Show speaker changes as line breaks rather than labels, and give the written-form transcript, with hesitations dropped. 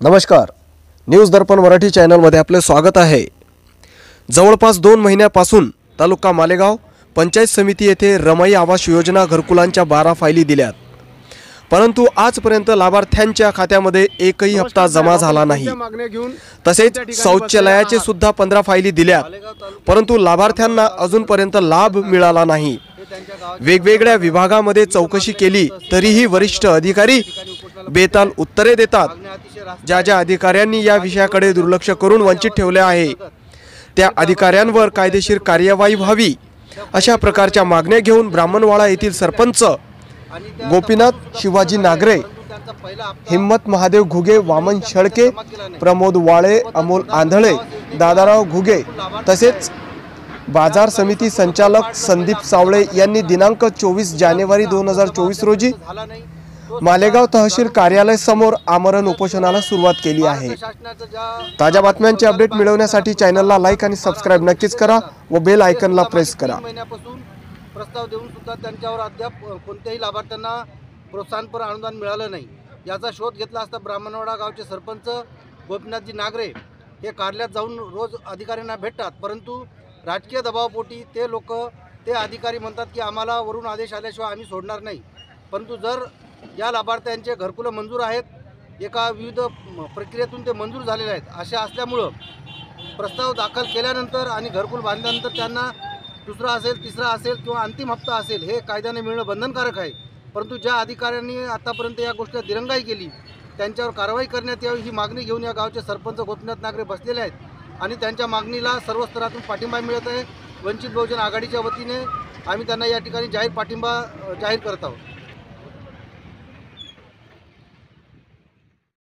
नमस्कार, न्यूज दर्पण मराठी चॅनलमध्ये आपले स्वागत आहे। जवळपास 2 महिन्यापासून तालुका मालेगाव पंचायत समिती येथे रमाई आवास योजना घरकुलांच्या 12 फायली दिल्यात, परंतु आजपर्यंत लाभार्थ्यांच्या खात्यामध्ये एकही हप्ता जमा झाला नाही। तसेच शौचालयाचे सुद्धा 15 फायली दिल्यात, परंतु लाभार्थ्यांना अजूनपर्यंत लाभ मिळाला नाही। वेगवेगळ्या विभागामध्ये चौकशी केली तरीही वरिष्ठ अधिकारी बेताल उत्तरे देतात। ज्या अधिकाऱ्यांनी या विषयाकडे दुर्लक्ष करून वंचित ठेवले आहे त्या अधिकाऱ्यांवर कायदेशीर कार्यवाही व्हावी अशा प्रकारच्या मागण्या घेऊन ब्राह्मणवाडा येथील सरपंच गोपीनाथ शिवाजी नागरे, हिम्मत महादेव घुगे, वामन शेळके, प्रमोद वाळे, अमोल आंधळे, दादाराव घुगे तसेच बाजार समिती संचालक संदीप सावळे यांनी दिनांक 24 जानेवारी 2024 रोजी मालेगाव तहसील कार्यालय समोर आमरण उपोषणाला सुरुवात केली आहे। ताज्या बातम्यांचे अपडेट मिळवण्यासाठी चॅनलला लाईक आणि सबस्क्राइब नक्कीच करा व बेल आयकॉनला प्रेस करा।
प्रस्ताव देऊन सुद्धा त्यांच्यावर अद्याप कोणत्याही लाभार्थ्यांना प्रोत्साहनपर अनुदान मिळालं नाही। याचा शोध घेतला असता ब्राह्मणवाडा गावचे सरपंच गोपीनाथजी नागरे हे कार्यालयात जाऊन रोज अधिकाऱ्यांना भेटतात, परंतु राजकीय दबावापोटी ते अधिकारी म्हणतात की आम्हाला वरून आदेश आल्याशिवाय आम्ही सोडणार नाही। परंतु जर या लाभार्थ्यांचे घरकुलं मंजूर आहेत, एका विविध प्रक्रियेतून ते मंजूर झालेले आहेत, अशा असल्यामुळं प्रस्ताव दाखल केल्यानंतर आणि घरकुल बांधल्यानंतर त्यांना दुसरा असेल, तिसरा असेल किंवा अंतिम हप्ता असेल हे कायद्याने मिळणं बंधनकारक आहे। परंतु ज्या अधिकाऱ्यांनी आतापर्यंत या गोष्टीला दिरंगाई केली त्यांच्यावर कारवाई करण्यात यावी ही मागणी घेऊन या गावचे सरपंच गोपीनाथ नागरे बसलेले आहेत आणि त्यांच्या मागणीला सर्व स्तरातून पाठिंबा मिळत आहे। वंचित बहुजन आघाडीच्या वतीने आम्ही त्यांना या ठिकाणी जाहीर पाठिंबा जाहीर करत आहोत।